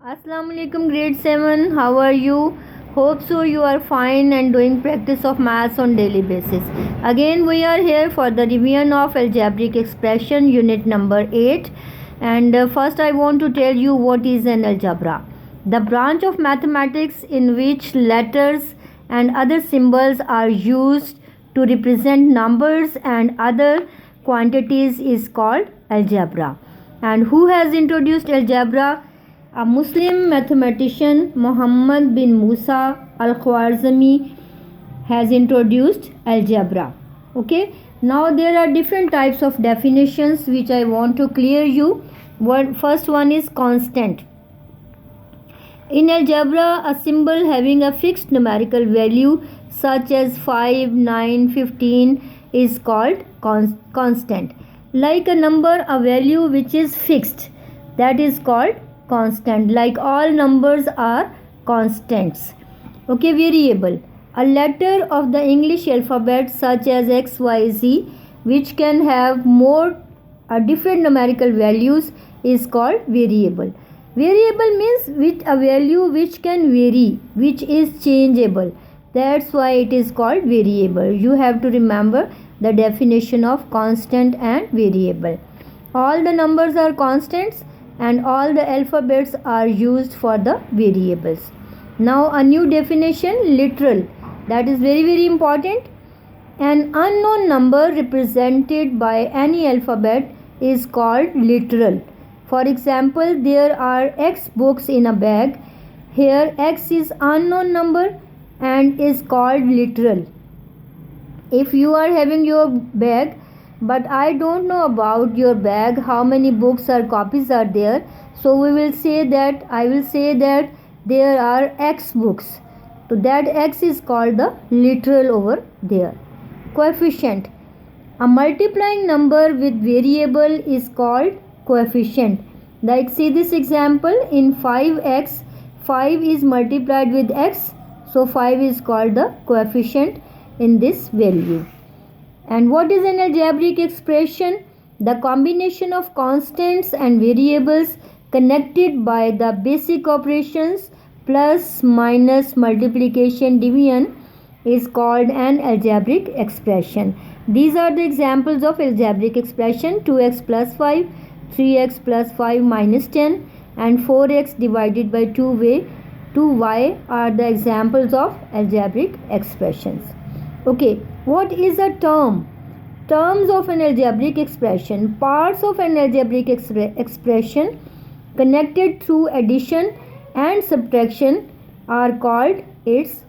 Assalamu alaikum grade 7. How are you? Hope so you are fine and doing practice of maths on daily basis. Again we are here for the revision of algebraic expression unit number 8, and first I want to tell you what is an algebra. The branch of mathematics in which letters and other symbols are used to represent numbers and other quantities is called algebra. And who has introduced algebra? A Muslim mathematician Muhammad bin Musa al-Khwarizmi has introduced algebra. Okay, now there are different types of definitions which I want to clear you. First one is constant. In algebra, a symbol having a fixed numerical value such as 5, 9, 15 is called constant. Like a number, a value which is fixed, that is called constant. Like all numbers are constants. Okay, variable. A letter of the English alphabet such as X, Y, Z, which can have more different numerical values, is called variable. Variable means with a value which can vary, which is changeable. That's why it is called variable. You have to remember the definition of constant and variable. All the numbers are constants and all the alphabets are used for the variables. Now a new definition, literal. That is very important. An unknown number represented by any alphabet is called literal. For example, there are X books in a bag. Here X is unknown number and is called literal. If you are having your bag, but I don't know about your bag, how many books or copies are there, so I will say that there are X books. So that X is called the literal over there. Coefficient. A multiplying number with variable is called coefficient. Like see this example, in 5x, 5 is multiplied with x, so 5 is called the coefficient in this value. And what is an algebraic expression? The combination of constants and variables connected by the basic operations plus, minus, multiplication, division is called an algebraic expression. These are the examples of algebraic expression: 2x plus 5, 3x plus 5 minus 10, and 4x divided by 2y are the examples of algebraic expressions. Okay, what is a term? Terms of an algebraic expression. Parts of an algebraic expression connected through addition and subtraction are called its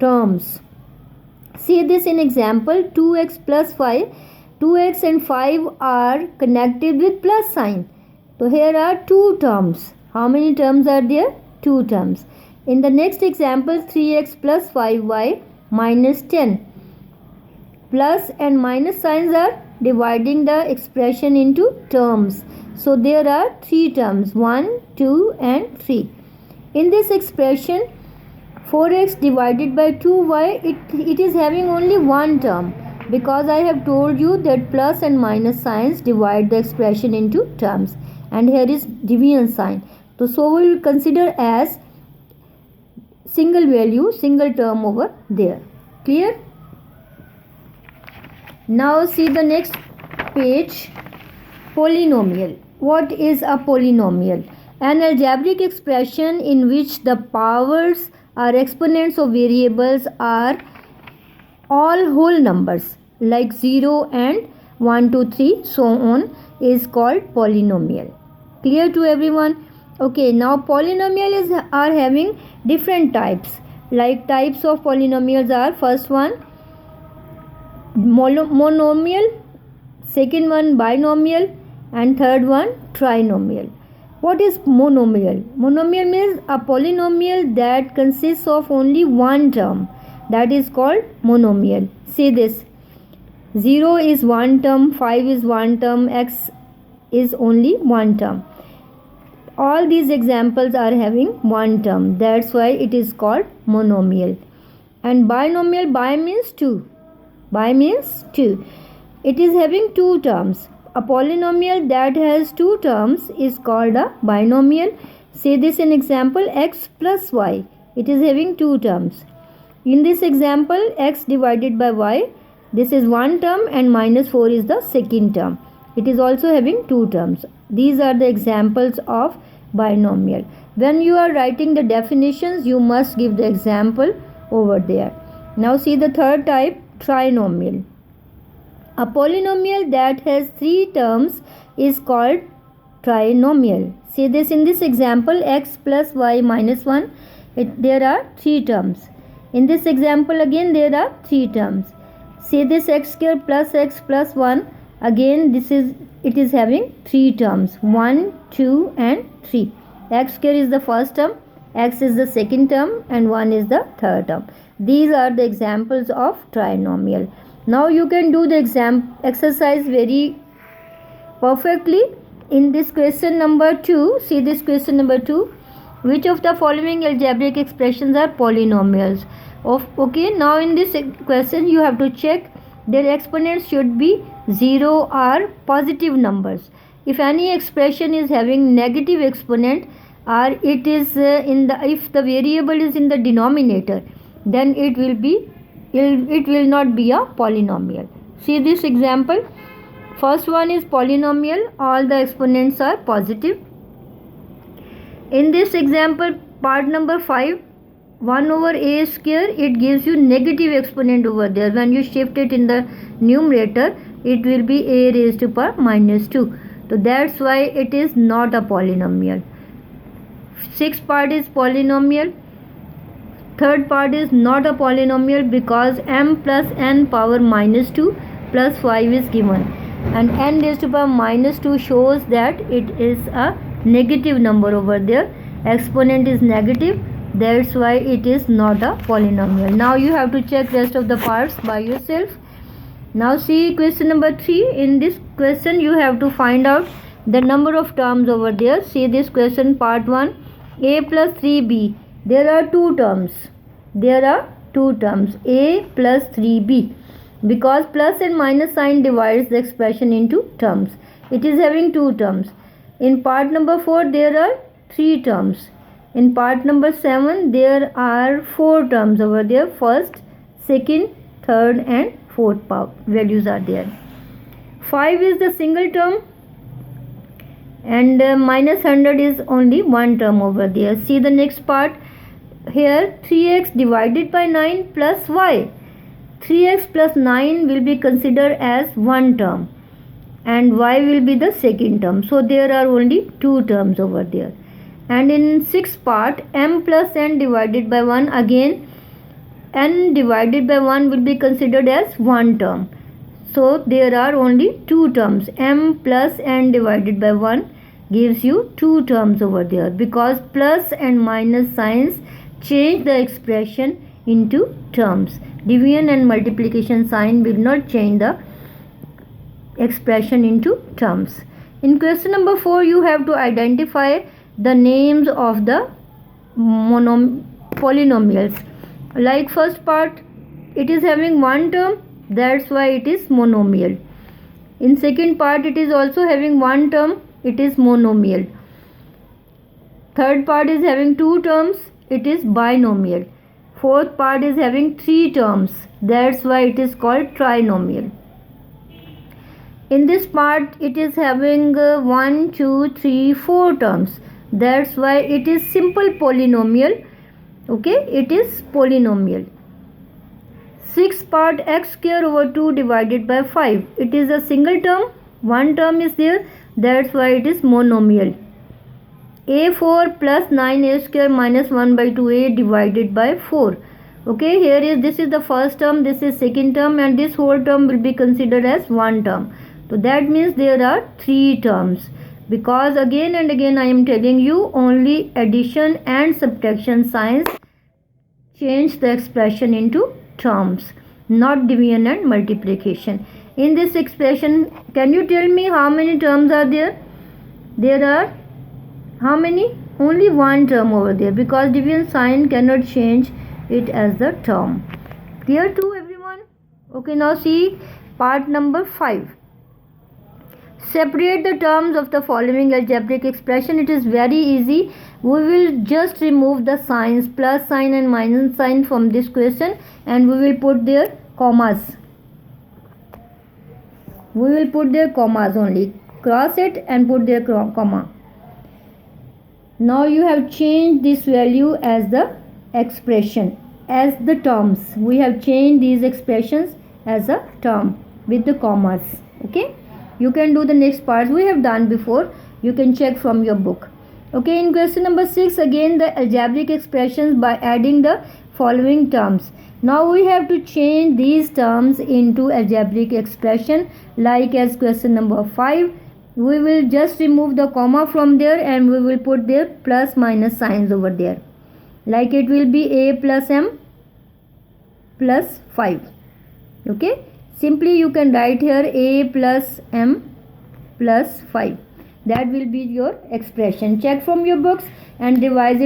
terms. See this in example, 2x plus 5. 2x and 5 are connected with plus sign. So here are two terms. How many terms are there? Two terms. In the next example, 3x plus 5y minus 10. Plus and minus signs are dividing the expression into terms. So there are three terms, 1, 2 and 3. In this expression, 4x divided by 2y, it is having only one term, because I have told you that plus and minus signs divide the expression into terms, and here is division sign. So we will consider as single value, single term over there. Clear? Now see the next page. Polynomial. What is a polynomial? An algebraic expression in which the powers or exponents of variables are all whole numbers like 0 and 1, 2, 3 so on is called polynomial. Clear to everyone? Okay, now polynomials are having different types. Like types of polynomials are: first one monomial, second one binomial, and third one trinomial. What is monomial? Monomial means a polynomial that consists of only one term, that is called monomial. See this, 0 is one term, 5 is one term, x is only one term. All these examples are having one term, that's why it is called monomial. And binomial, bi means two. Bi means two. It is having two terms. A polynomial that has two terms is called a binomial. See this in example x plus y. It is having two terms. In this example, x divided by y, this is one term and minus 4 is the second term. It is also having two terms. These are the examples of binomial. When you are writing the definitions, you must give the example over there. Now see the third type, trinomial. A polynomial that has three terms is called trinomial. See this in this example, x plus y minus 1. There are three terms. In this example again there are three terms. See this x square plus x plus 1. Again it is having three terms, 1, 2 and 3. X square is the first term, x is the second term and 1 is the third term. These are the examples of trinomial. Now you can do the exercise very perfectly. In this question number 2, see this question number 2. Which of the following algebraic expressions are polynomials? Okay, now in this question you have to check their exponents should be 0 or positive numbers. If any expression is having negative exponent or it is if the variable is in the denominator, then it will not be a polynomial. See this example. First one is polynomial, all the exponents are positive. In this example, part number 5, 1 over a square, it gives you negative exponent over there. When you shift it in the numerator, it will be a raised to power minus 2. So that's why it is not a polynomial. Sixth part is polynomial. Third part is not a polynomial because m plus n power minus 2 plus 5 is given. And n raised to power minus 2 shows that it is a negative number over there. Exponent is negative. That's why it is not a polynomial. Now you have to check rest of the parts by yourself. Now see question number 3. In this question you have to find out the number of terms over there. See this question part 1. A plus 3b. There are two terms. A plus 3b. Because plus and minus sign divides the expression into terms. It is having two terms. In part number 4 there are three terms. In part number 7 there are four terms over there. First, second, third and fourth values are there. 5 is the single term and minus 100 is only one term over there. See the next part. Here 3x divided by 9 plus y. 3x plus 9 will be considered as one term and y will be the second term. So there are only two terms over there. And in sixth part, m plus n divided by 1, again n divided by 1 will be considered as one term. So there are only two terms. M plus n divided by 1 gives you two terms over there because plus and minus signs change the expression into terms. Division and multiplication sign will not change the expression into terms. In question number 4 you have to identify the names of the polynomials. Like first part, it is having one term, that's why it is monomial. In second part, it is also having one term, it is monomial. Third part is having two terms, it is binomial. Fourth part is having three terms, that's why it is called trinomial. In this part, it is having 1, 2, 3, 4 terms. That's why it is simple polynomial. Okay, it is polynomial. Sixth part, x square over 2 divided by 5. It is a single term. One term is there. That's why it is monomial. A4 plus 9a square minus 1 by 2a divided by 4. Okay, this is the first term, this is second term, and this whole term will be considered as one term. So that means there are three terms. Because again and again I am telling you, only addition and subtraction signs change the expression into terms, not division and multiplication. In this expression, can you tell me how many terms are there? There are how many? Only one term over there because division sign cannot change it as the term. Clear to everyone? Okay, now see part number 5. separate the terms of the following algebraic expression. It is very easy. We will just remove the signs, plus sign and minus sign from this question, and we will put their commas. We will put their commas only. Cross it and put their comma. Now you have changed this value as the expression, as the terms. We have changed these expressions as a term with the commas. Okay, you can do the next part. We have done before. You can check from your book. Okay, in question number 6, again the algebraic expressions by adding the following terms. Now we have to change these terms into algebraic expression, like as question number 5. We will just remove the comma from there and we will put their plus minus signs over there. Like it will be a plus m plus 5. Okay, simply you can write here a plus m plus 5. That will be your expression. Check from your books and revise it